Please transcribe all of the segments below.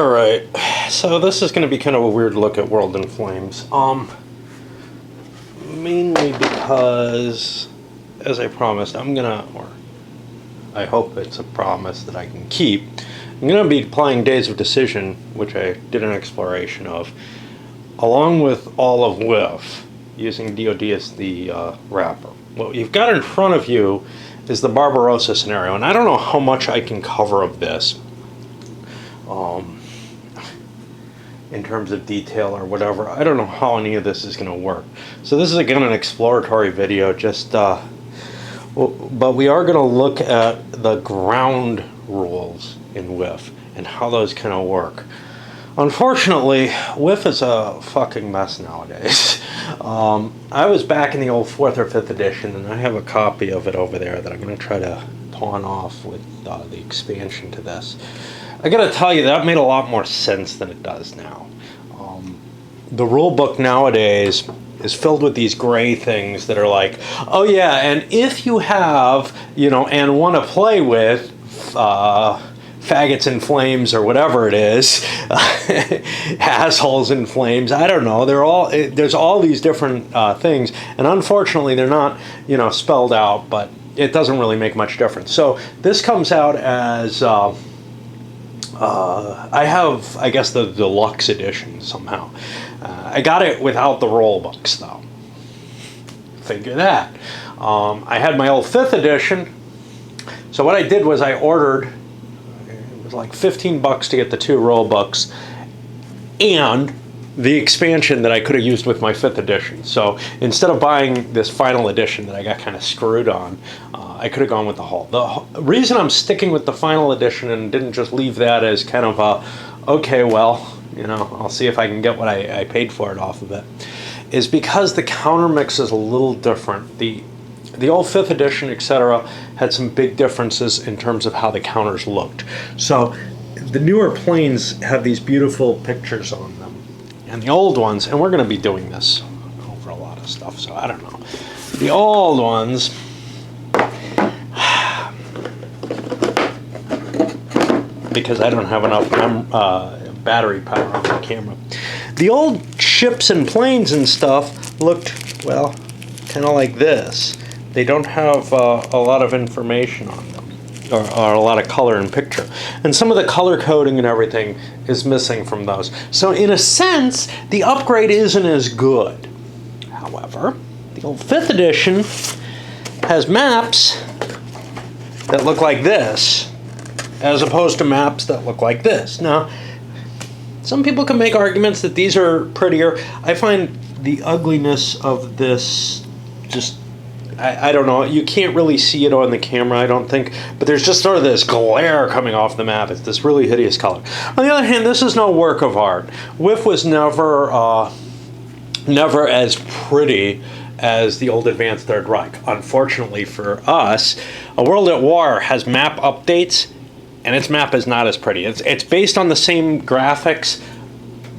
Alright, so this is going to be kind of a weird look at World in Flames. Mainly because, as I promised, or I hope it's a promise that I can keep, I'm going to be playing Days of Decision, which I did an exploration of, along with all of WIF, using DoD as the wrapper. What you've got in front of you is the Barbarossa scenario, and I don't know how much I can cover of this. In terms of detail or whatever. I don't know how any of this is going to work. So this is again an exploratory video, but we are going to look at the ground rules in WIF and how those kind of work. Unfortunately, WIF is a fucking mess nowadays. I was back in the old 4th or 5th edition, and I have a copy of it over there that I'm going to try to pawn off with the expansion to this. I gotta tell you, that made a lot more sense than it does now. The rule book nowadays is filled with these gray things that are like, oh yeah, and if you have, and want to play with faggots in flames or whatever it is, assholes in flames, I don't know, there's all these different things, and unfortunately they're not, spelled out, but it doesn't really make much difference. So this comes out as I have, I guess, the deluxe edition somehow. I got it without the roll books, though. Figure that. I had my old 5th edition, so what I did was I ordered, it was like $15 to get the 2 roll books, and the expansion that I could have used with my 5th edition. So instead of buying this final edition that I got kind of screwed on, I could have gone with the whole. The reason I'm sticking with the final edition and didn't just leave that as kind of a, okay, well, I'll see if I can get what I paid for it off of it, is because the counter mix is a little different. The old 5th edition, etc., had some big differences in terms of how the counters looked. So the newer planes have these beautiful pictures on them. And the old ones, and we're going to be doing this over a lot of stuff, so I don't know. The old ones, because I don't have enough battery power on my camera. The old ships and planes and stuff looked, well, kind of like this. They don't have a lot of information on them, or a lot of color and picture. And some of the color coding and everything is missing from those. So in a sense, the upgrade isn't as good. However, the old 5th edition has maps that look like this, as opposed to maps that look like this. Now, some people can make arguments that these are prettier. I find the ugliness of this just, I don't know, you can't really see it on the camera, I don't think, but there's just sort of this glare coming off the map. It's this really hideous color. On the other hand, this is no work of art. WIF was never as pretty as the old Advanced Third Reich. Unfortunately for us, A World at War has map updates, and its map is not as pretty. It's based on the same graphics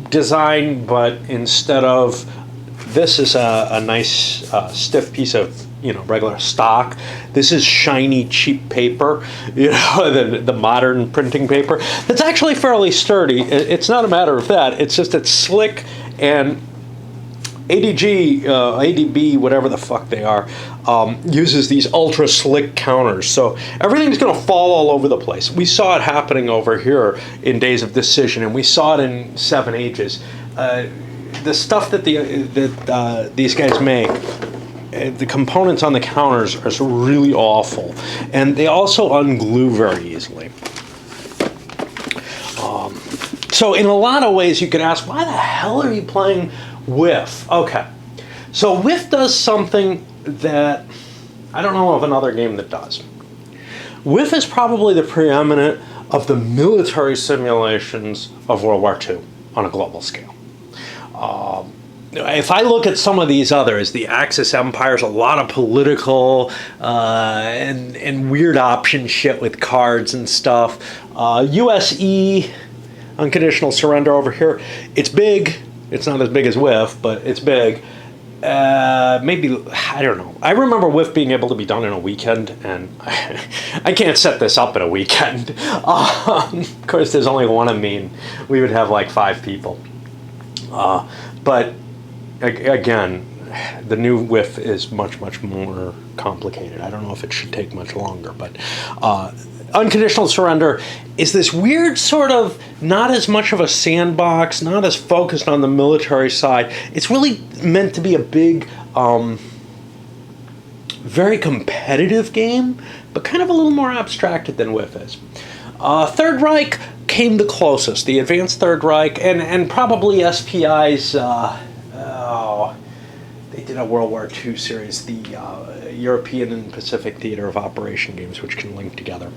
design, but instead of, this is a nice stiff piece of regular stock. This is shiny, cheap paper, the modern printing paper. That's actually fairly sturdy. It's not a matter of that. It's just it's slick, and ADB, whatever the fuck they are, uses these ultra slick counters. So everything's going to fall all over the place. We saw it happening over here in Days of Decision, and we saw it in 7 Ages. The stuff that these guys make, the components on the counters are really awful, and they also unglue very easily. So in a lot of ways you could ask, why the hell are you playing WIF? Okay, so WIF does something that I don't know of another game that does. WIF is probably the preeminent of the military simulations of World War II on a global scale. If I look at some of these others, the Axis Empires, a lot of political and weird option shit with cards and stuff. USE, Unconditional Surrender over here, it's big. It's not as big as WIF, but it's big. maybe, I don't know. I remember WIF being able to be done in a weekend, and I can't set this up in a weekend. Of course, there's only one of me, and we would have like 5 people. But again, the new WIF is much, much more complicated. I don't know if it should take much longer, but unconditional surrender is this weird sort of not as much of a sandbox, not as focused on the military side. It's really meant to be a big, very competitive game, but kind of a little more abstracted than WIF is. Third Reich came the closest, the Advanced Third Reich, and probably SPI's, they did a World War II series, the European and Pacific Theater of Operation games, which can link together.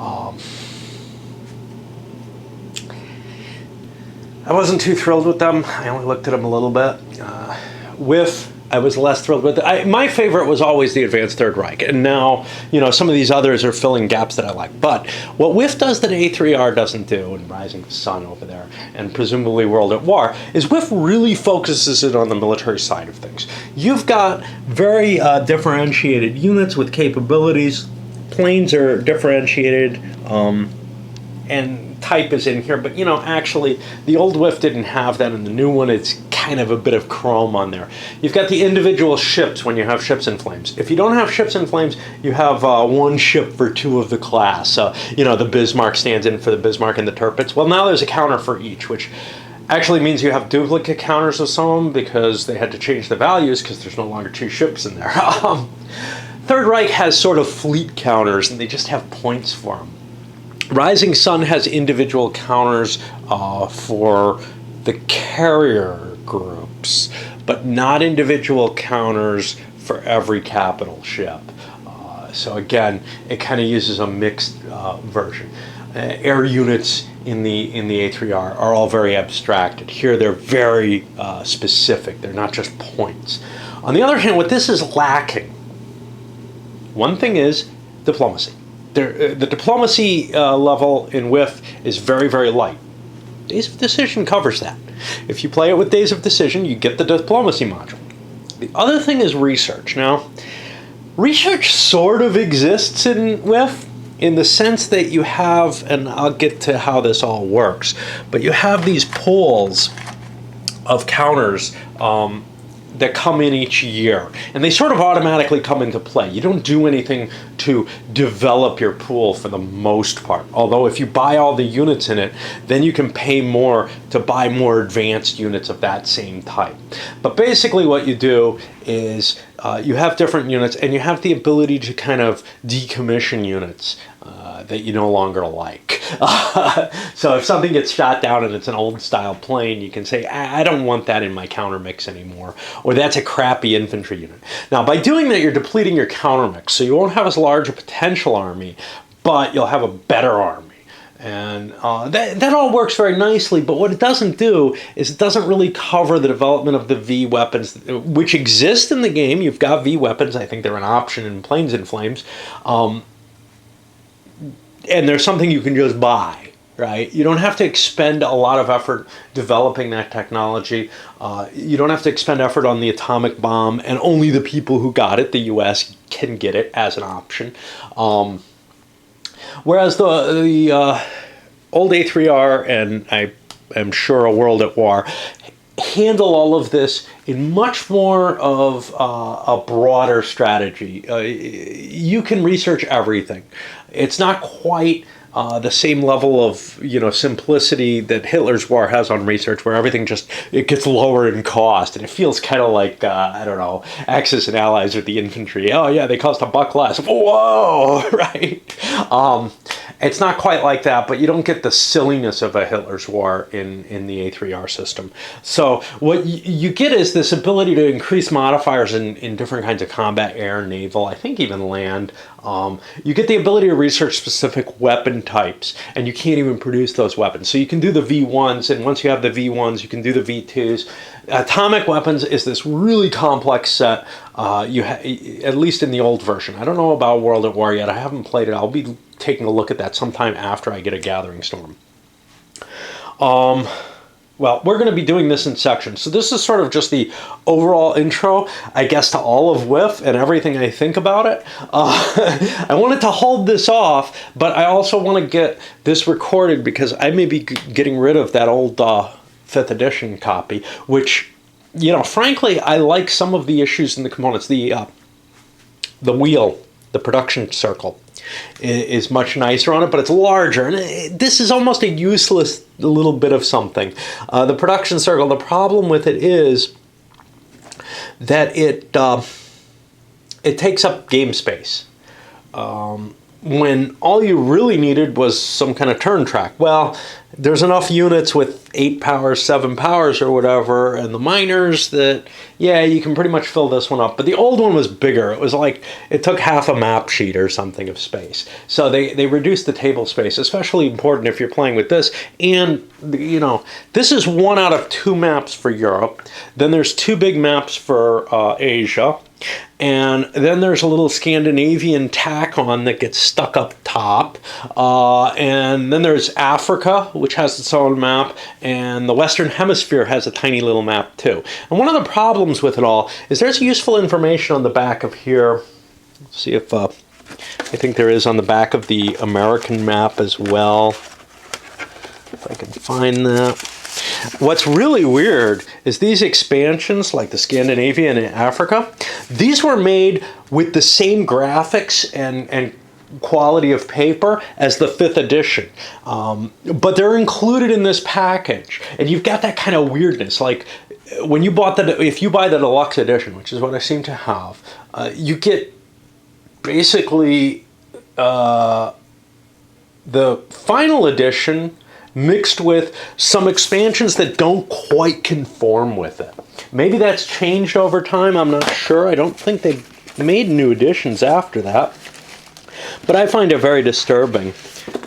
I wasn't too thrilled with them. I only looked at them a little bit. WIF, I was less thrilled with. My favorite was always the Advanced Third Reich, and now, some of these others are filling gaps that I like. But what WIF does that A3R doesn't do, and Rising Sun over there, and presumably World at War, is WIF really focuses it on the military side of things. You've got very differentiated units with capabilities. Planes are differentiated, and type is in here, but actually the old WIF didn't have that, and the new one, it's kind of a bit of chrome on there. You've got the individual ships when you have ships in flames. If you don't have ships in flames, you have one ship for 2 of the class. The Bismarck stands in for the Bismarck and the Tirpitz. Well, now there's a counter for each, which actually means you have duplicate counters of some of them because they had to change the values because there's no longer 2 ships in there. Third Reich has sort of fleet counters, and they just have points for them. Rising Sun has individual counters for the carrier groups, but not individual counters for every capital ship. So again, it kind of uses a mixed version. Air units in the A3R are all very abstracted. Here they're very specific. They're not just points. On the other hand, what this is lacking, one thing is diplomacy. The diplomacy level in WIF is very, very light. Days of Decision covers that. If you play it with Days of Decision, you get the diplomacy module. The other thing is research. Now, research sort of exists in WIF in the sense that you have, and I'll get to how this all works, but you have these pools of counters that come in each year, and they sort of automatically come into play. You don't do anything to develop your pool for the most part, although if you buy all the units in it, then you can pay more to buy more advanced units of that same type. But basically what you do is you have different units, and you have the ability to kind of decommission units that you no longer like. So if something gets shot down and it's an old style plane, you can say, I don't want that in my counter mix anymore, or that's a crappy infantry unit. Now by doing that, you're depleting your counter mix, so you won't have as large a potential army, but you'll have a better army. And that all works very nicely, but what it doesn't do is it doesn't really cover the development of the V weapons, which exist in the game. You've got V weapons. I think they're an option in Planes in Flames. And there's something you can just buy, right? You don't have to expend a lot of effort developing that technology. You don't have to expend effort on the atomic bomb, and only the people who got it, the US, can get it as an option. Whereas the old A3R, and I am sure a World at War, handle all of this in much more of a broader strategy. You can research everything. It's not quite the same level of simplicity that Hitler's war has on research, where everything it gets lower in cost, and it feels kind of like I don't know, Axis and Allies with the infantry. Oh yeah, they cost $1 less. Whoa, right? It's not quite like that, but you don't get the silliness of a Hitler's war in the A3R system. So what you get is this ability to increase modifiers in different kinds of combat, air, naval, I think even land. You get the ability to research specific weapon types, and you can't even produce those weapons. So you can do the V1s, and once you have the V1s, you can do the V2s. Atomic weapons is this really complex set, at least in the old version. I don't know about World at War yet. I haven't played it. I'll be taking a look at that sometime after I get a Gathering Storm. well, we're going to be doing this in sections. So this is sort of just the overall intro, I guess, to all of WIF and everything I think about it. I wanted to hold this off, but I also want to get this recorded because I may be getting rid of that old 5th edition copy, which, you know, frankly, I like some of the issues in the components. The wheel, the production circle, is much nicer on it, but it's larger, and this is almost a useless little bit of something. The production circle, the problem with it is that it takes up game space. When all you really needed was some kind of turn track. Well, there's enough units with 8 powers, 7 powers or whatever, and the minors that, yeah, you can pretty much fill this one up. But the old one was bigger. It was like, it took half a map sheet or something of space. So they reduced the table space, especially important if you're playing with this. And, you know, this is 1 out of 2 maps for Europe. Then there's 2 big maps for Asia. And then there's a little Scandinavian tack on that gets stuck up top. And then there's Africa, which has its own map. And the Western Hemisphere has a tiny little map too. And one of the problems with it all is there's useful information on the back of here. Let's see if I think there is on the back of the American map as well. If I can find that. What's really weird is these expansions, like the Scandinavian and Africa, these were made with the same graphics and quality of paper as the 5th edition. But they're included in this package. And you've got that kind of weirdness. Like when you bought if you buy the deluxe edition, which is what I seem to have, you get basically the final edition mixed with some expansions that don't quite conform with it. Maybe that's changed over time, I'm not sure. I don't think they made new editions after that. But I find it very disturbing.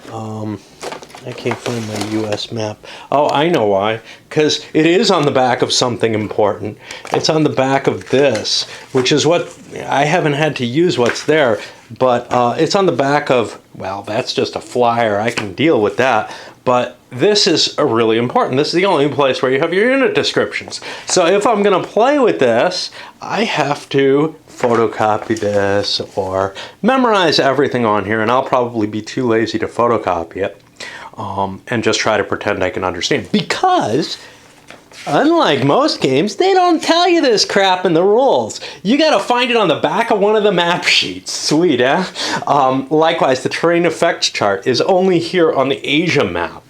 I can't find my US map. Oh, I know why. Because it is on the back of something important. It's on the back of this, which is what I haven't had to use what's there. But it's on the back of, well, that's just a flyer. I can deal with that. But this is really important. This is the only place where you have your unit descriptions. So if I'm going to play with this, I have to photocopy this or memorize everything on here, and I'll probably be too lazy to photocopy it and just try to pretend I can understand. Because unlike most games, they don't tell you this crap in the rules. You gotta find it on the back of one of the map sheets. Sweet, eh? Likewise, the terrain effects chart is only here on the Asia map.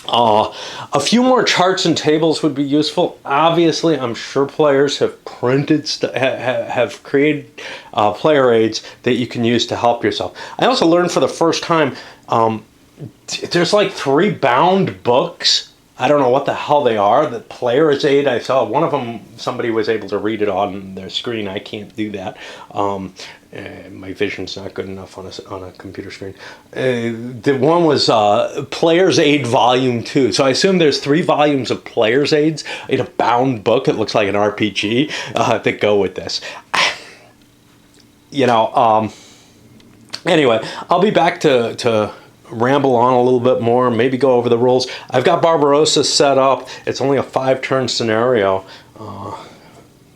A few more charts and tables would be useful. Obviously, I'm sure players have printed, have created player aids that you can use to help yourself. I also learned for the first time, there's like 3 bound books. I don't know what the hell they are. The player's aid, I saw one of them, somebody was able to read it on their screen. I can't do that. My vision's not good enough on a computer screen. The one was Player's Aid Volume 2. So I assume there's 3 volumes of Player's Aids in a bound book. It looks like an RPG that go with this. You know, anyway, I'll be back to ramble on a little bit more, maybe go over the rules. I've got Barbarossa set up. It's only a 5-turn scenario,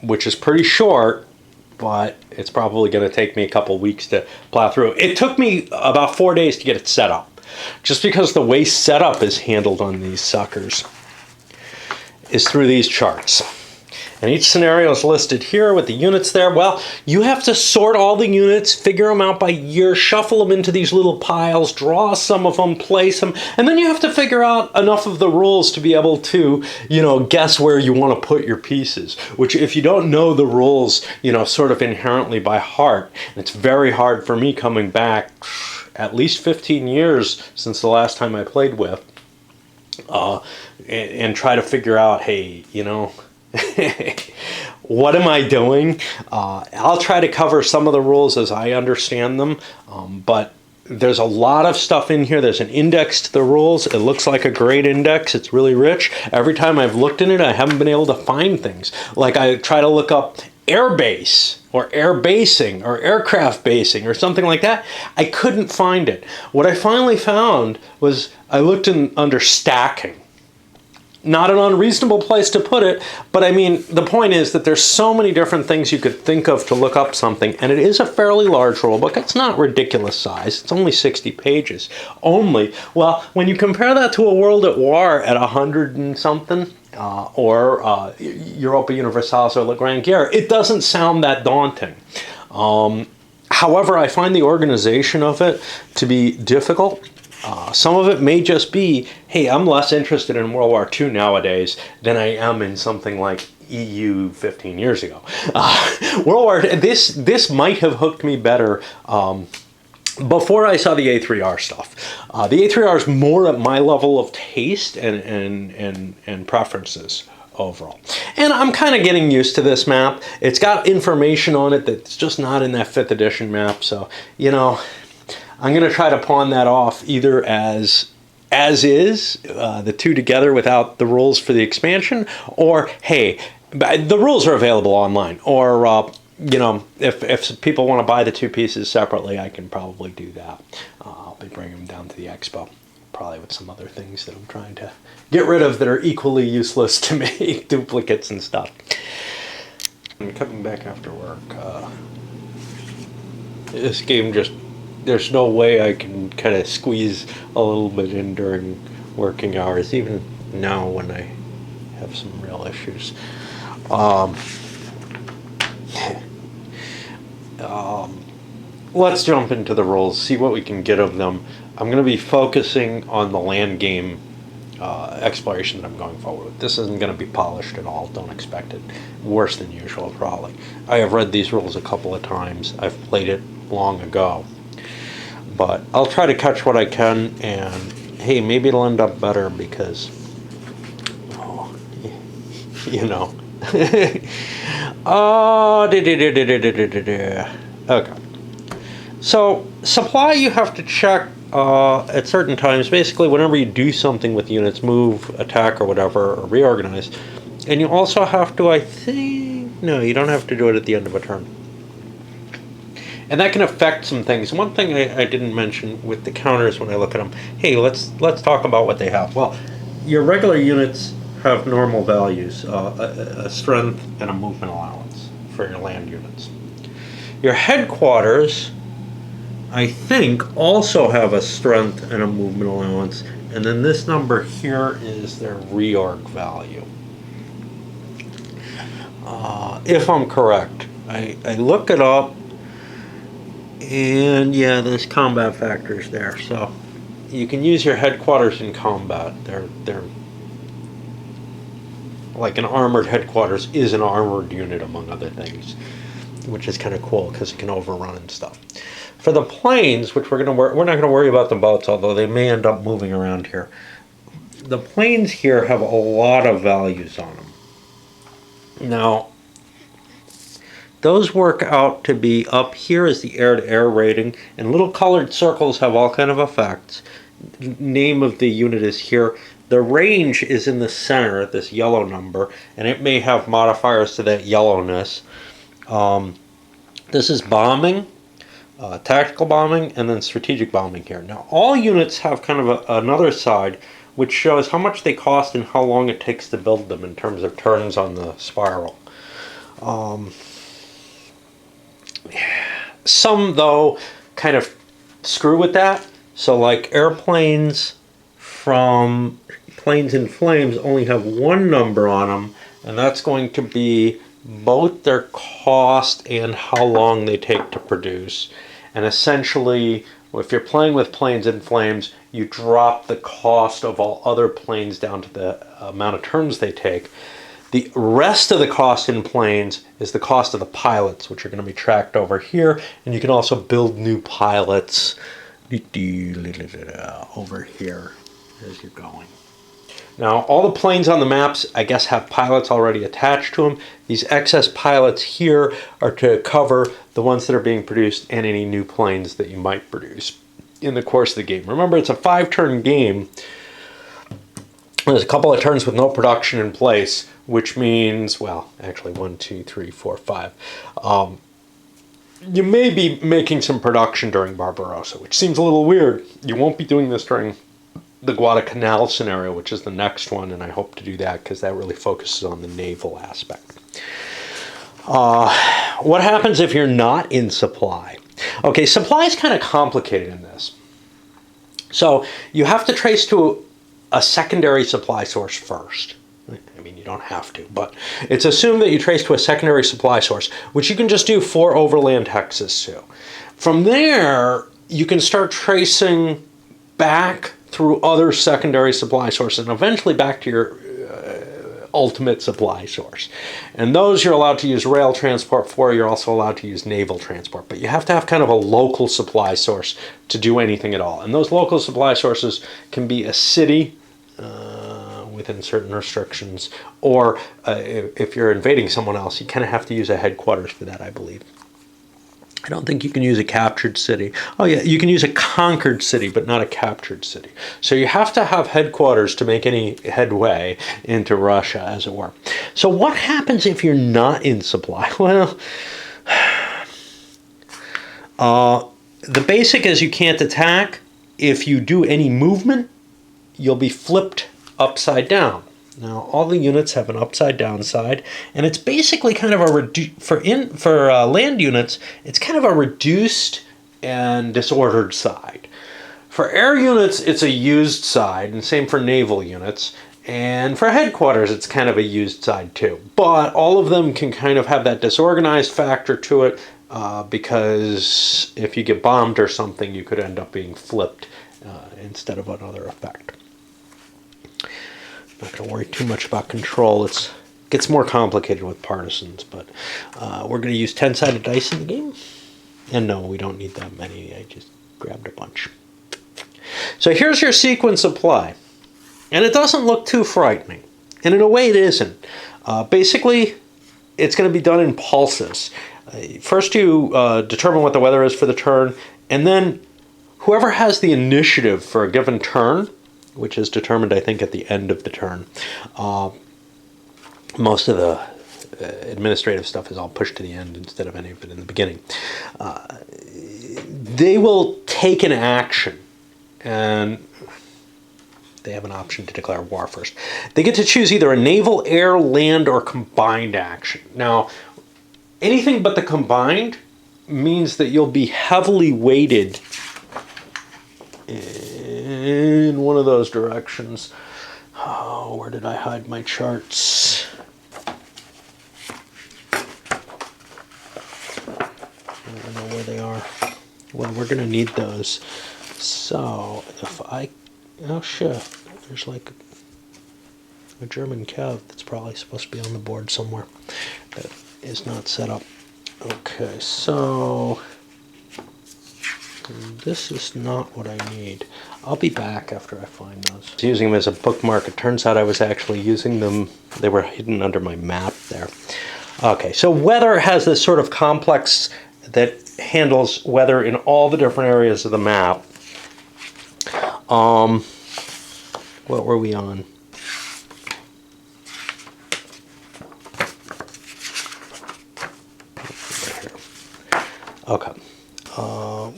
which is pretty short, but it's probably going to take me a couple weeks to plow through. It took me about 4 days to get it set up, just because the way setup is handled on these suckers is through these charts. And each scenario is listed here with the units there. Well, you have to sort all the units, figure them out by year, shuffle them into these little piles, draw some of them, place them, and then you have to figure out enough of the rules to be able to, you know, guess where you want to put your pieces. Which, if you don't know the rules, you know, sort of inherently by heart, it's very hard for me coming back at least 15 years since the last time I played with, and try to figure out, hey, you know, what am I doing? I'll try to cover some of the rules as I understand them, but there's a lot of stuff in here. There's an index to the rules. It looks like a great index. It's really rich. Every time I've looked in it, I haven't been able to find things. Like I try to look up airbase or air basing or aircraft basing or something like that. I couldn't find it. What I finally found was I looked in under stacking. not an unreasonable place to put it, but I mean, the point is that there's so many different things you could think of to look up something, and it is a fairly large rule book. It's not ridiculous size. It's only 60 pages. Only. Well, when you compare that to A World at War at 100 and something, or Europa Universalis or La Grande Guerre, it doesn't sound that daunting. However, I find the organization of it to be difficult. Some of it may just be, hey, I'm less interested in World War II nowadays than I am in something like EU 15 years ago. World War this might have hooked me better before I saw the A3R stuff. The A3R is more at my level of taste and preferences overall. And I'm kind of getting used to this map. It's got information on it that's just not in that 5th edition map, so, you know, I'm going to try to pawn that off either as is, the two together without the rules for the expansion, or, hey, the rules are available online, or, you know, if people want to buy the two pieces separately, I can probably do that. I'll be bringing them down to the expo, probably with some other things that I'm trying to get rid of that are equally useless to me, duplicates and stuff. I'm coming back after work. This game just... There's no way I can kind of squeeze a little bit in during working hours, even now when I have some real issues. Let's jump into the rules, see what we can get of them. I'm going to be focusing on the land game exploration that I'm going forward with. This isn't going to be polished at all. Don't expect it. Worse than usual, probably. I have read these rules a couple of times. I've played it long ago. But I'll try to catch what I can, and hey, maybe it'll end up better because, oh, you know. Oh, okay. So, supply you have to check at certain times, basically whenever you do something with units, move, attack, or whatever, or reorganize. And you also have to, I think, no, you don't have to do it at the end of a turn. And that can affect some things. One thing I didn't mention with the counters when I look at them, hey, let's talk about what they have. Well, your regular units have normal values, a strength and a movement allowance for your land units. Your headquarters, I think, also have a strength and a movement allowance. And then this number here is their reorg value. If I'm correct. I look it up. And yeah, there's combat factors there, so you can use your headquarters in combat. They're like an armored headquarters is an armored unit, among other things, which is kind of cool because it can overrun and stuff. For the planes, which we're not going to worry about the boats, although they may end up moving around here. The planes here have a lot of values on them. Now, those work out to be up here is the air-to-air rating, and little colored circles have all kind of effects. Name of the unit is here. The range is in the center, this yellow number, and it may have modifiers to that yellowness. This is bombing, tactical bombing, and then strategic bombing here. Now, all units have kind of another side, which shows how much they cost and how long it takes to build them in terms of turns on the spiral. Some, though, kind of screw with that. So, like, airplanes from Planes in Flames only have one number on them, and that's going to be both their cost and how long they take to produce. And essentially, if you're playing with Planes in Flames, you drop the cost of all other planes down to the amount of turns they take. The rest of the cost in planes is the cost of the pilots, which are going to be tracked over here. And you can also build new pilots over here as you're going. Now, all the planes on the maps, I guess, have pilots already attached to them. These excess pilots here are to cover the ones that are being produced and any new planes that you might produce in the course of the game. Remember, it's a 5-turn game. There's a couple of turns with no production in place, which means, well, actually 1, 2, 3, 4, 5. You may be making some production during Barbarossa, which seems a little weird. You won't be doing this during the Guadalcanal scenario, which is the next one, and I hope to do that because that really focuses on the naval aspect. What happens if you're not in supply? Okay, supply is kind of complicated in this. So you have to trace to a secondary supply source first. I mean, you don't have to, but it's assumed that you trace to a secondary supply source, which you can just do for overland hexes too. From there, you can start tracing back through other secondary supply sources and eventually back to your ultimate supply source. And those you're allowed to use rail transport for. You're also allowed to use naval transport, but you have to have kind of a local supply source to do anything at all. And those local supply sources can be a city within certain restrictions, or if you're invading someone else, you kind of have to use a headquarters for that, I believe. I don't think you can use a captured city. Oh yeah, you can use a conquered city, but not a captured city. So you have to have headquarters to make any headway into Russia, as it were. So what happens if you're not in supply? Well, the basic is you can't attack. If you do any movement, you'll be flipped upside down. Now, all the units have an upside down side, and it's basically kind of a for land units, it's kind of a reduced and disordered side. For air units, it's a used side, and same for naval units. And for headquarters, it's kind of a used side too. But all of them can kind of have that disorganized factor to it, because if you get bombed or something, you could end up being flipped instead of another effect. Not going to worry too much about control. It gets more complicated with partisans, but we're going to use 10-sided dice in the game. And no, we don't need that many. I just grabbed a bunch. So here's your sequence of play. And it doesn't look too frightening. And in a way, it isn't. Basically, it's going to be done in pulses. First, you determine what the weather is for the turn, and then whoever has the initiative for a given turn, which is determined, I think, at the end of the turn. Most of the administrative stuff is all pushed to the end instead of any of it in the beginning. They will take an action, and they have an option to declare war first. They get to choose either a naval, air, land, or combined action. Now, anything but the combined means that you'll be heavily weighted in one of those directions. Oh, where did I hide my charts? I don't know where they are. Well, we're going to need those. So, if I... Oh, shit. There's like a German Cav that's probably supposed to be on the board somewhere that is not set up. Okay, so... This is not what I need. I'll be back after I find those. I was using them as a bookmark. It turns out I was actually using them. They were hidden under my map there. Okay, so weather has this sort of complex that handles weather in all the different areas of the map. What were we on? Okay.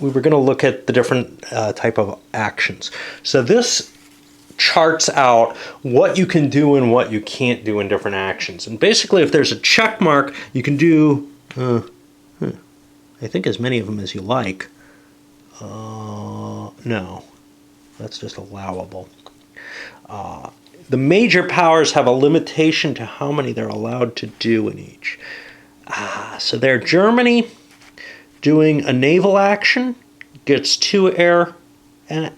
We were going to look at the different type of actions. So this charts out what you can do and what you can't do in different actions. And basically, if there's a check mark, you can do, I think, as many of them as you like. No, that's just allowable. The major powers have a limitation to how many they're allowed to do in each. So there, Germany, doing a naval action gets 2 air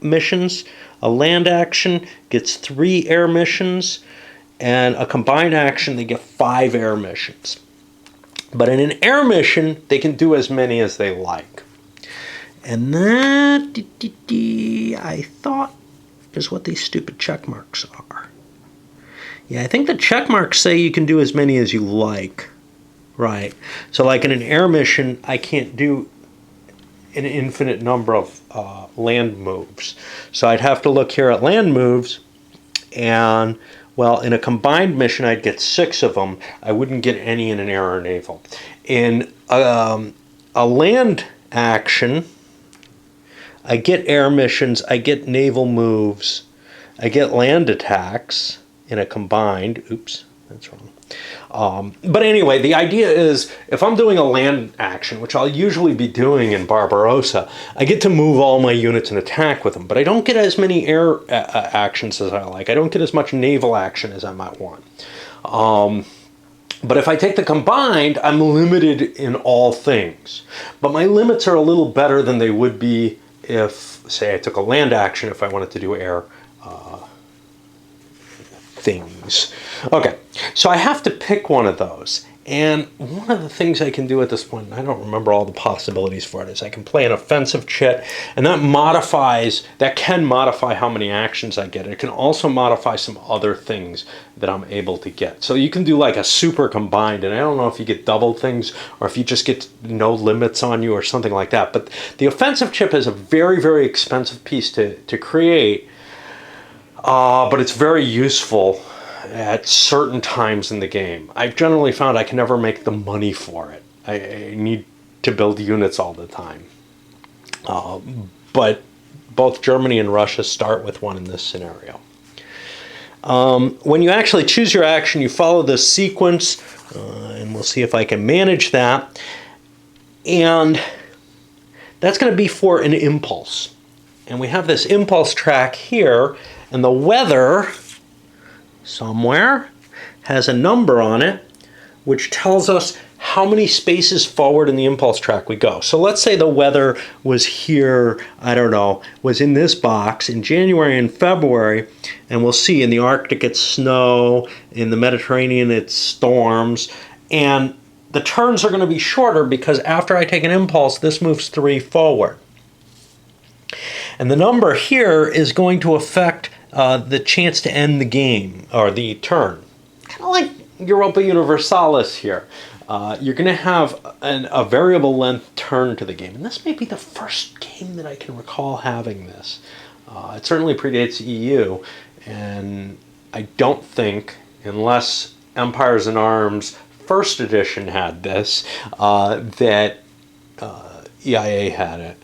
missions, a land action gets 3 air missions, and a combined action they get 5 air missions. But in an air mission, they can do as many as they like. And that, I thought, is what these stupid check marks are. Yeah, I think the check marks say you can do as many as you like. Right. So like in an air mission, I can't do an infinite number of land moves. So I'd have to look here at land moves, and, well, in a combined mission, I'd get 6 of them. I wouldn't get any in an air or naval. In a land action, I get air missions, I get naval moves, I get land attacks in a combined, oops, that's wrong. But anyway, the idea is if I'm doing a land action, which I'll usually be doing in Barbarossa, I get to move all my units and attack with them, but I don't get as many air actions as I like. I don't get as much naval action as I might want. But if I take the combined, I'm limited in all things. But my limits are a little better than they would be if, say, I took a land action if I wanted to do air things. Okay, so I have to pick one of those. And one of the things I can do at this point, and I don't remember all the possibilities for it, is I can play an offensive chit, and that can modify how many actions I get. It can also modify some other things that I'm able to get. So you can do like a super combined, and I don't know if you get double things or if you just get no limits on you or something like that. But the offensive chip is a very, very expensive piece to create, but it's very useful at certain times in the game. I've generally found I can never make the money for it. I need to build units all the time. But both Germany and Russia start with one in this scenario. When you actually choose your action, you follow this sequence, and we'll see if I can manage that. And that's going to be for an impulse. And we have this impulse track here, and the weather somewhere has a number on it which tells us how many spaces forward in the impulse track we go. So let's say the weather was here, I don't know, was in this box in January and February, and we'll see in the Arctic it's snow, in the Mediterranean it's storms, and the turns are going to be shorter because after I take an impulse, this moves 3 forward. And the number here is going to affect the chance to end the game, or the turn. Kind of like Europa Universalis here. You're going to have a variable length turn to the game. And this may be the first game that I can recall having this. It certainly predates EU, and I don't think, unless Empires in Arms first edition had this, that EIA had it.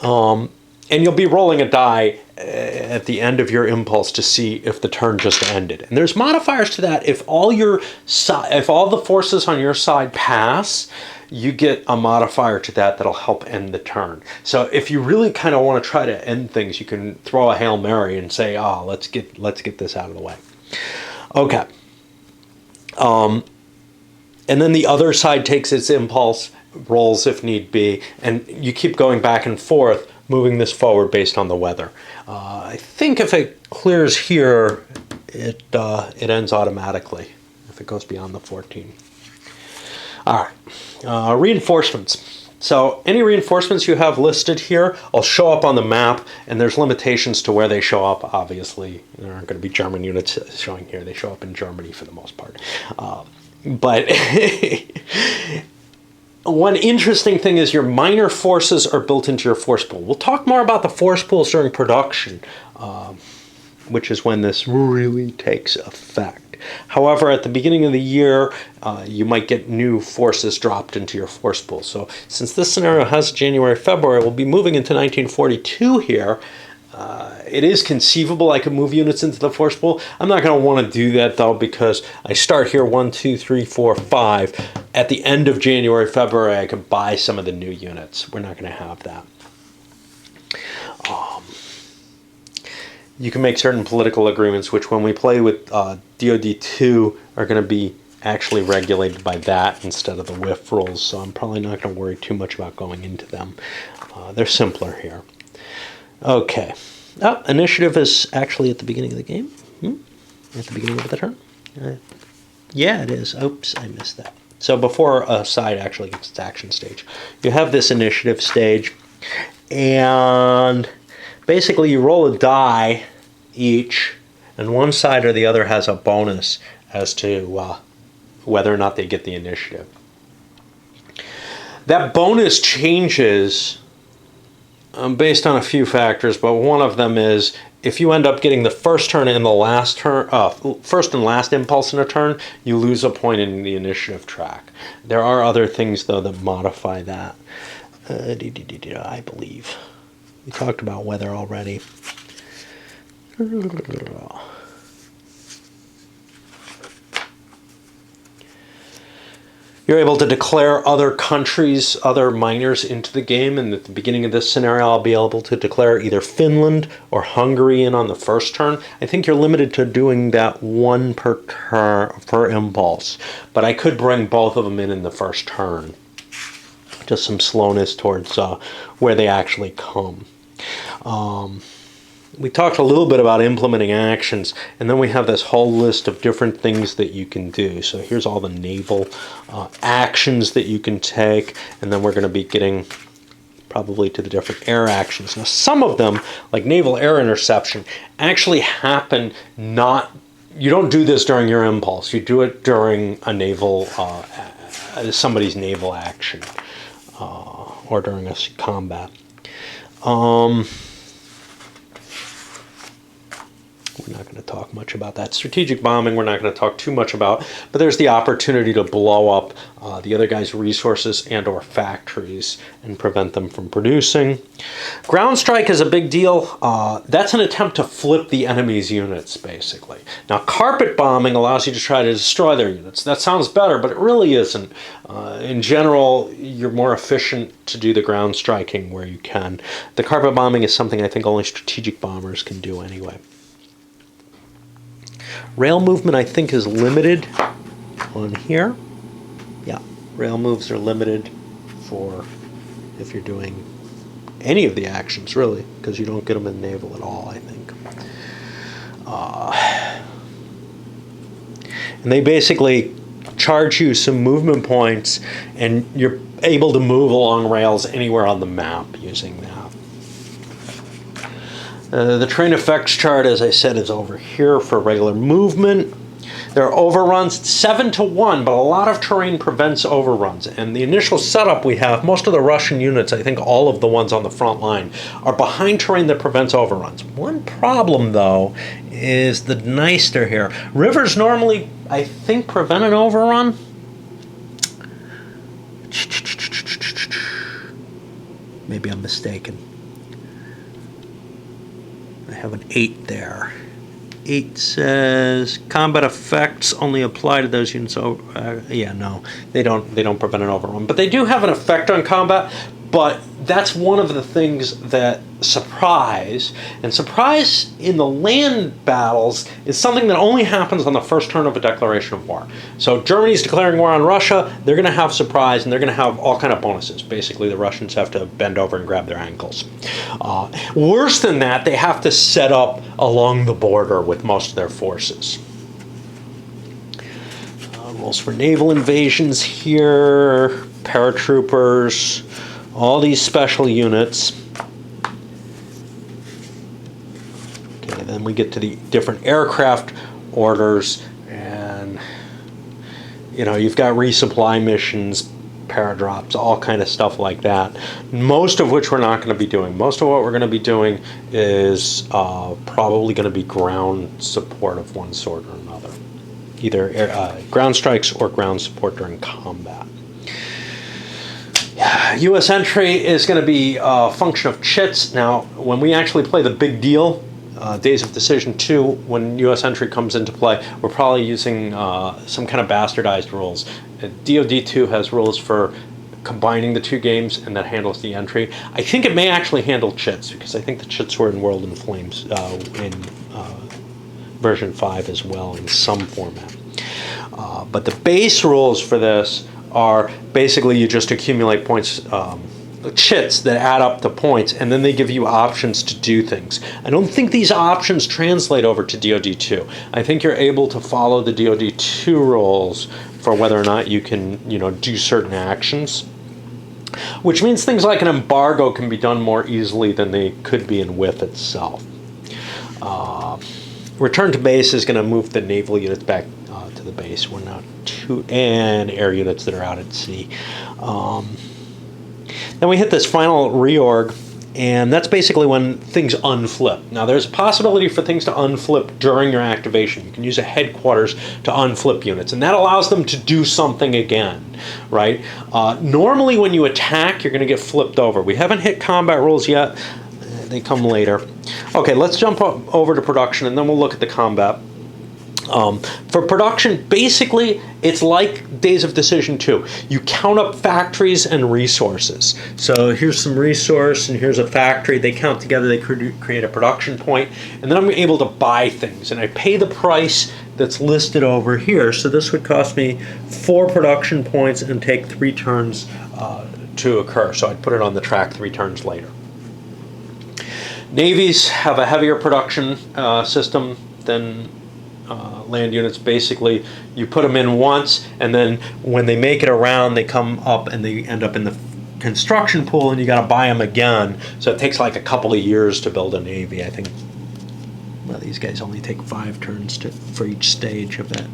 And you'll be rolling a die at the end of your impulse to see if the turn just ended. And there's modifiers to that. If all the forces on your side pass, you get a modifier to that that'll help end the turn. So if you really kind of want to try to end things, you can throw a Hail Mary and say, let's get this out of the way. Okay. And then the other side takes its impulse, rolls if need be, and you keep going back and forth, moving this forward based on the weather. I think if it clears here, it ends automatically if it goes beyond the 14. All right, reinforcements. So any reinforcements you have listed here will show up on the map, and there's limitations to where they show up. Obviously, there aren't going to be German units showing here. They show up in Germany for the most part. But one interesting thing is your minor forces are built into your force pool. We'll talk more about the force pools during production, which is when this really takes effect. However, at the beginning of the year, you might get new forces dropped into your force pool. So since this scenario has January, February, we'll be moving into 1942 here. It is conceivable I could move units into the force pool. I'm not going to want to do that, though, because I start here 1, 2, 3, 4, 5. At the end of January, February, I could buy some of the new units. We're not going to have that. You can make certain political agreements, which when we play with DoD2 are going to be actually regulated by that instead of the WIF rules, so I'm probably not going to worry too much about going into them. They're simpler here. Okay. Initiative is actually at the beginning of the game. At the beginning of the turn. Yeah, it is. Oops, I missed that. So before a side actually gets its action stage, you have this initiative stage, and basically you roll a die each, and one side or the other has a bonus as to whether or not they get the initiative. That bonus changes based on a few factors, but one of them is if you end up getting the first turn and the last turn, first and last impulse in a turn, you lose a point in the initiative track. There are other things though that modify that. I believe we talked about weather already. You're able to declare other countries, other minors into the game, and at the beginning of this scenario I'll be able to declare either Finland or Hungary in on the first turn. I think you're limited to doing that one per turn, per impulse, but I could bring both of them in the first turn. Just some slowness towards where they actually come. We talked a little bit about implementing actions, and then we have this whole list of different things that you can do. So here's all the naval actions that you can take, and then we're going to be getting probably to the different air actions. Now some of them, like naval air interception, actually happen not, you don't do this during your impulse, you do it during a naval, somebody's naval action, or during a combat. We're not going to talk much about that. Strategic bombing, we're not going to talk too much about, but there's the opportunity to blow up the other guy's resources and or factories and prevent them from producing. Ground strike is a big deal. That's an attempt to flip the enemy's units, basically. Now, carpet bombing allows you to try to destroy their units. That sounds better, but it really isn't. In general, you're more efficient to do the ground striking where you can. The carpet bombing is something I think only strategic bombers can do anyway. Rail movement, I think, is limited on here. Yeah, rail moves are limited for if you're doing any of the actions, really, because you don't get them in naval at all, I think. And they basically charge you some movement points, and you're able to move along rails anywhere on the map using that. The train effects chart, as I said, is over here for regular movement. There are overruns, 7-1, but a lot of terrain prevents overruns. And the initial setup we have, most of the Russian units, I think all of the ones on the front line, are behind terrain that prevents overruns. One problem, though, is the Dniester here. Rivers normally, I think, prevent an overrun. Maybe I'm mistaken. I have an 8 there. 8 says combat effects only apply to those units. Yeah, no, they don't prevent an overrun, but they do have an effect on combat. But that's one of the things that surprise in the land battles is something that only happens on the first turn of a declaration of war. So Germany's declaring war on Russia, they're going to have surprise, and they're going to have all kind of bonuses. Basically, the Russians have to bend over and grab their ankles. Worse than that, they have to set up along the border with most of their forces. Rules for naval invasions here, paratroopers, all these special units. Okay, then we get to the different aircraft orders, and you know, you've got resupply missions, paradrops, all kind of stuff like that. Most of which we're not going to be doing. Most of what we're going to be doing is probably going to be ground support of one sort or another. Either ground strikes or ground support during combat. U.S. entry is going to be a function of chits. Now, when we actually play the big deal, Days of Decision 2, when U.S. entry comes into play, we're probably using some kind of bastardized rules. DoD2 has rules for combining the two games, and that handles the entry. I think it may actually handle chits, because I think the chits were in World in Flames in version 5 as well in some format. But the base rules for this are basically you just accumulate points, chits that add up to points, and then they give you options to do things. I don't think these options translate over to DoD2. I think you're able to follow the DoD2 rules for whether or not you can, you know, do certain actions, which means things like an embargo can be done more easily than they could be in WIF itself. Return to base is going to move the naval units back to the base. We're not and air units that are out at sea. Then we hit this final reorg, and that's basically when things unflip. Now, there's a possibility for things to unflip during your activation. You can use a headquarters to unflip units, and that allows them to do something again, right? Normally, when you attack, you're going to get flipped over. We haven't hit combat rules yet. They come later. Okay, let's jump over to production, and then we'll look at the combat. For production, basically, it's like Days of Decision 2. You count up factories and resources. So here's some resource, and here's a factory. They count together, they create a production point, and then I'm able to buy things, and I pay the price that's listed over here. So this would cost me 4 production points and take 3 turns to occur. So I'd put it on the track 3 turns later. Navies have a heavier production system than land units. Basically, you put them in once, and then when they make it around, they come up and they end up in the construction pool, and you got to buy them again. So it takes like a couple of years to build a navy. I think, well, these guys only take 5 turns for each stage of that.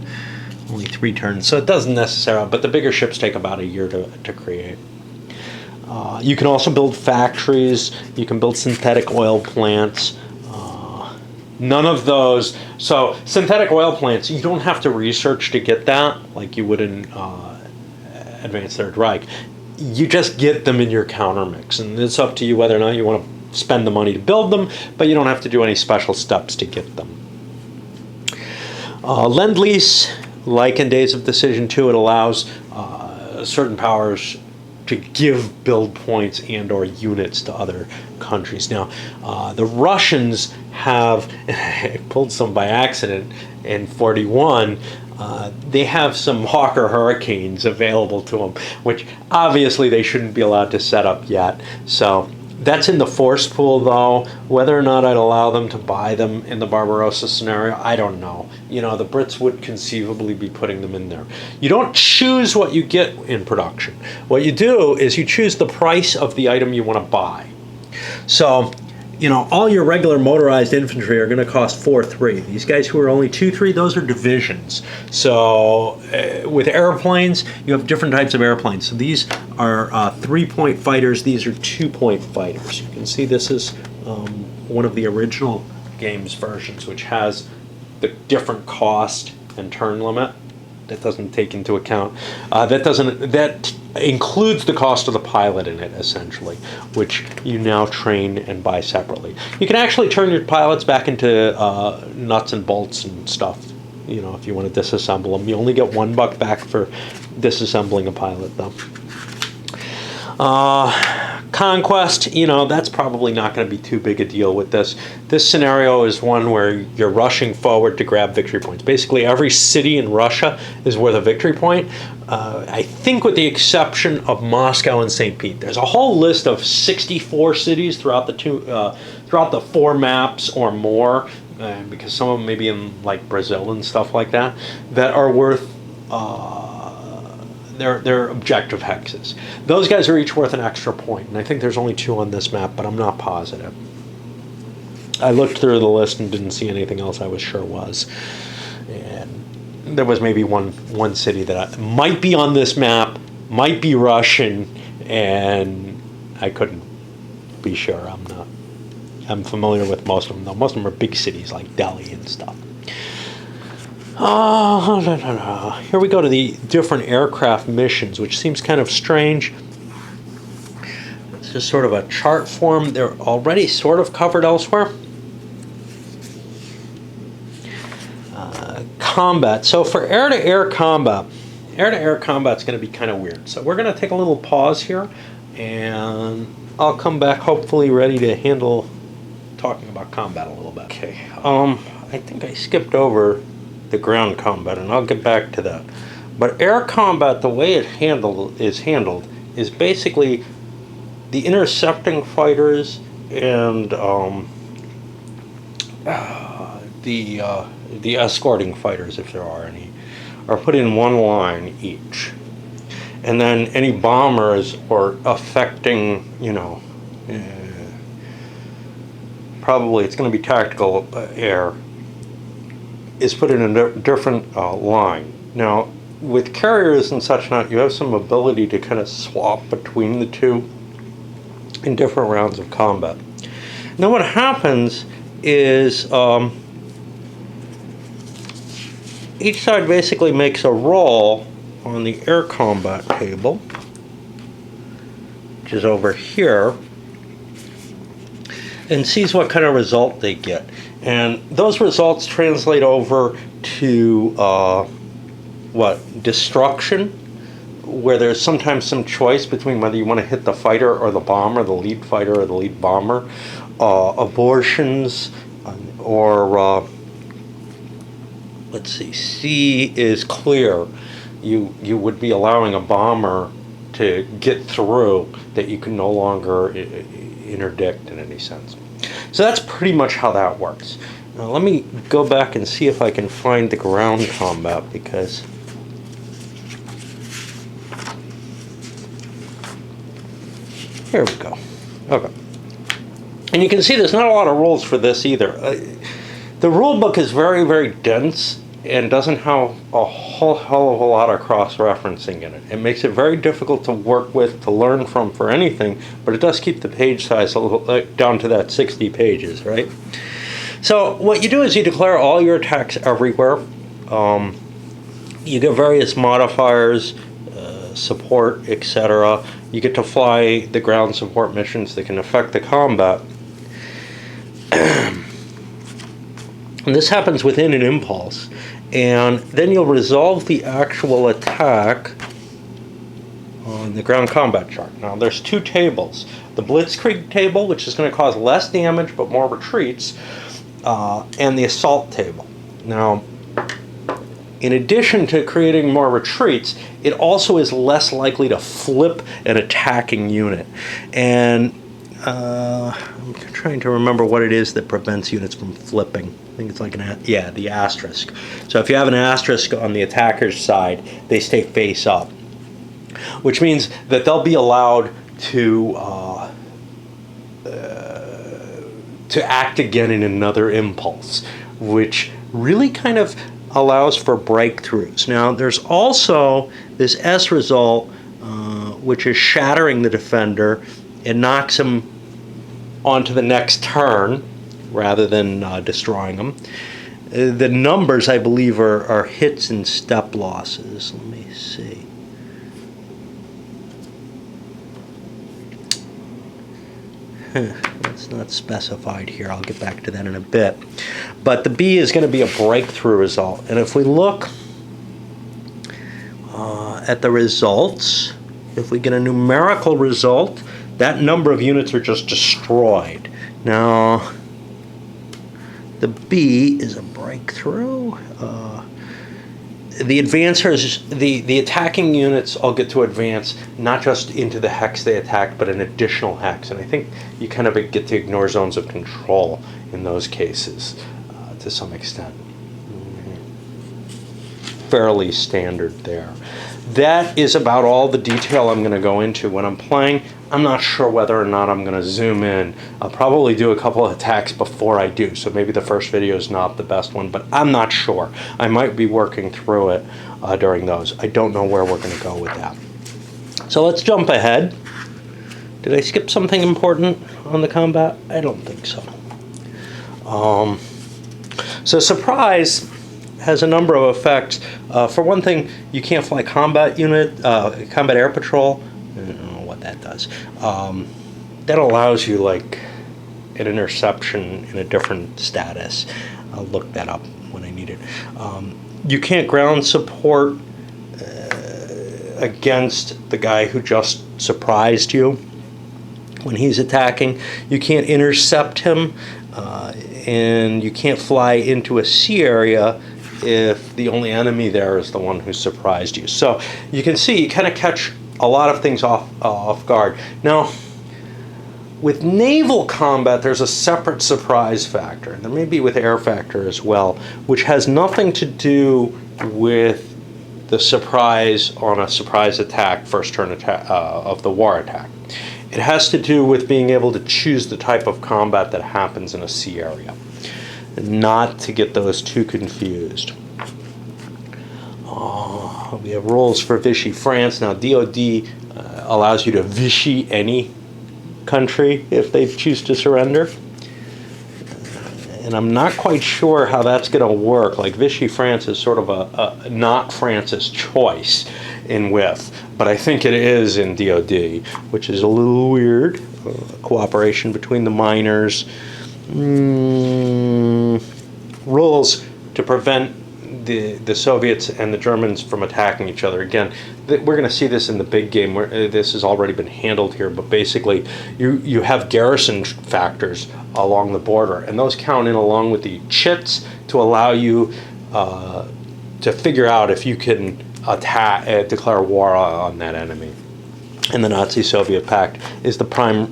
Only 3 turns, so it doesn't necessarily. But the bigger ships take about a year to create. You can also build factories. You can build synthetic oil plants. None of those. So synthetic oil plants, you don't have to research to get that like you would in Advanced Third Reich. You just get them in your countermix, and it's up to you whether or not you want to spend the money to build them, but you don't have to do any special steps to get them. Lend-Lease, like in Days of Decision 2, it allows certain powers to give build points and or units to other countries. Now, the Russians have, I pulled some by accident in 41, they have some Hawker Hurricanes available to them, which obviously they shouldn't be allowed to set up yet. So that's in the force pool, though. Whether or not I'd allow them to buy them in the Barbarossa scenario, I don't know. You know, the Brits would conceivably be putting them in there. You don't choose what you get in production. What you do is you choose the price of the item you want to buy. So, you know, all your regular motorized infantry are going to cost 4-3. These guys who are only 2-3, those are divisions. So with airplanes, you have different types of airplanes. So these are 3-point fighters. These are 2-point fighters. You can see this is one of the original games versions, which has the different cost and turn limit. That doesn't take into account. That includes the cost of the pilot in it, essentially, which you now train and buy separately. You can actually turn your pilots back into nuts and bolts and stuff. You know, if you want to disassemble them, you only get $1 back for disassembling a pilot, though. Conquest, you know, that's probably not going to be too big a deal with this. This scenario is one where you're rushing forward to grab victory points. Basically, every city in Russia is worth a victory point. I think with the exception of Moscow and St. Pete. There's a whole list of 64 cities throughout the 4 maps or more, because some of them may be in like Brazil and stuff like that, that are worth their objective hexes. Those guys are each worth an extra point, and I think there's only 2 on this map, but I'm not positive. I looked through the list and didn't see anything else I was sure was. And there was maybe one city that might be on this map, might be Russian, and I couldn't be sure. I'm familiar with most of them, though. Most of them are big cities like Delhi and stuff. Here we go to the different aircraft missions, which seems kind of strange. It's just sort of a chart form. They're already sort of covered elsewhere. Combat. So for air-to-air combat is going to be kind of weird. So we're going to take a little pause here, and I'll come back hopefully ready to handle talking about combat a little bit. Okay. I think I skipped over the ground combat, and I'll get back to that. But air combat, the way it is handled is basically the intercepting fighters and the escorting fighters, if there are any, are put in one line each. And then any bombers or affecting, you know, probably it's going to be tactical air, is put in a different line. Now, with carriers and such not, you have some ability to kind of swap between the two in different rounds of combat. Now what happens is each side basically makes a roll on the air combat table, which is over here. and sees what kind of result they get. And those results translate over to destruction, where there's sometimes some choice between whether you want to hit the fighter or the bomber, the lead fighter or the lead bomber, abortions, or let's see, C is clear. You would be allowing a bomber to get through that you can no longer interdict in any sense. So that's pretty much how that works. Now let me go back and see if I can find the ground combat, because here we go. Okay. And you can see there's not a lot of rules for this either. The rule book is very, very dense and doesn't have a whole hell of a lot of cross-referencing in it. It makes it very difficult to work with, to learn from for anything, but it does keep the page size a little down to that 60 pages, right? So what you do is you declare all your attacks everywhere. You get various modifiers, support, etc. You get to fly the ground support missions that can affect the combat. And this happens within an impulse. And then you'll resolve the actual attack on the ground combat chart. Now there's two tables. The Blitzkrieg table, which is going to cause less damage but more retreats, and the assault table. Now, in addition to creating more retreats, it also is less likely to flip an attacking unit. And I'm trying to remember what it is that prevents units from flipping. I think it's like the asterisk. So if you have an asterisk on the attacker's side, they stay face up, which means that they'll be allowed to act again in another impulse, which really kind of allows for breakthroughs. Now there's also this S result, which is shattering the defender. It knocks him onto the next turn rather than destroying them. The numbers, I believe, are hits and step losses. Let me see. It's not specified here. I'll get back to that in a bit. But the B is going to be a breakthrough result. And if we look at the results, if we get a numerical result, that number of units are just destroyed. Now, the B is a breakthrough. The advancers, the attacking units all get to advance not just into the hex they attacked, but an additional hex. And I think you kind of get to ignore zones of control in those cases to some extent. Fairly standard there. That is about all the detail I'm going to go into when I'm playing. I'm not sure whether or not I'm going to zoom in. I'll probably do a couple of attacks before I do, so maybe the first video is not the best one, but I'm not sure. I might be working through it during those. I don't know where we're going to go with that. So let's jump ahead. Did I skip something important on the combat? I don't think so. So surprise has a number of effects. For one thing, you can't fly combat combat air patrol. I don't know what that does. That allows you like an interception in a different status. I'll look that up when I need it. You can't ground support against the guy who just surprised you when he's attacking. You can't intercept him, and you can't fly into a sea area if the only enemy there is the one who surprised you. So you can see you kind of catch a lot of things off guard. Now, with naval combat, there's a separate surprise factor. There may be with air factor as well, which has nothing to do with the surprise on a surprise attack, first turn attack of the war attack. It has to do with being able to choose the type of combat that happens in a sea area. Not to get those too confused. We have rules for Vichy France. Now, DoD allows you to Vichy any country if they choose to surrender. And I'm not quite sure how that's going to work. Like, Vichy France is sort of a not France's choice in width. But I think it is in DoD, which is a little weird. cooperation between the miners. Rules to prevent the Soviets and the Germans from attacking each other. Again, we're going to see this in the big game where this has already been handled here, but basically you have garrison factors along the border, and those count in along with the chits to allow you to figure out if you can declare war on that enemy. And the Nazi-Soviet pact is the prime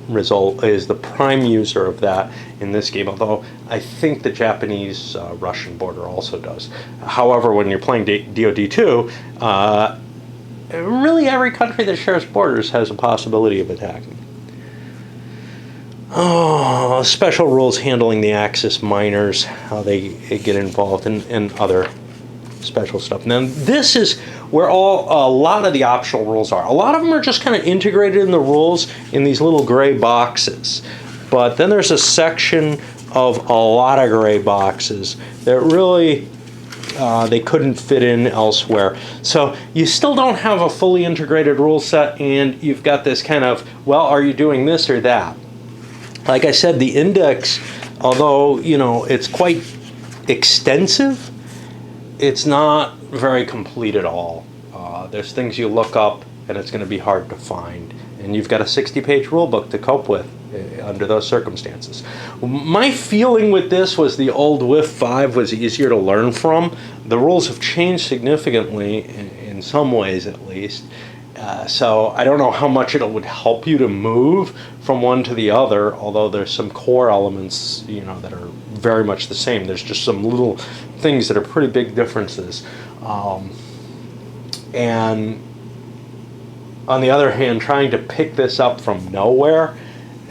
user of that in this game, although I think the Japanese-Russian border also does. However, when you're playing DoD2, really every country that shares borders has a possibility of attacking. Oh, special rules handling the Axis miners, how they get involved, and other special stuff. Now, this is where a lot of the optional rules are. A lot of them are just kind of integrated in the rules in these little gray boxes. But then there's a section of a lot of gray boxes that really they couldn't fit in elsewhere. So you still don't have a fully integrated rule set, and you've got this kind of, well, are you doing this or that? Like I said, the index, although, you know, it's quite extensive, it's not very complete at all. There's things you look up and it's going to be hard to find, and you've got a 60-page rule book to cope with under those circumstances. My feeling with this was the old WIF 5 was easier to learn from. The rules have changed significantly in some ways, at least. So I don't know how much it would help you to move from one to the other, although there's some core elements, you know, that are very much the same. There's just some little things that are pretty big differences. And on the other hand, trying to pick this up from nowhere,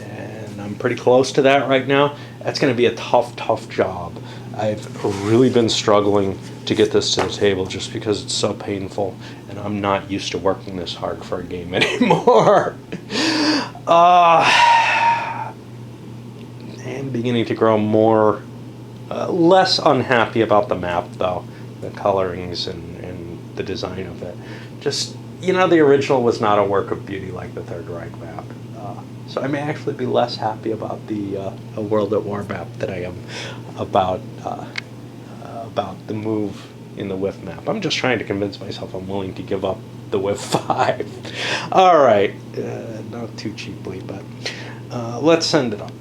and I'm pretty close to that right now, that's going to be a tough job. I've really been struggling to get this to the table just because it's so painful, and I'm not used to working this hard for a game anymore. I'm beginning to grow less unhappy about the map, though, the colorings and the design of it. Just, you know, the original was not a work of beauty like the Third Reich map. So I may actually be less happy about the A World at War map than I am about the move in the WIF map. I'm just trying to convince myself I'm willing to give up the WIF 5. All right, not too cheaply, but let's send it up.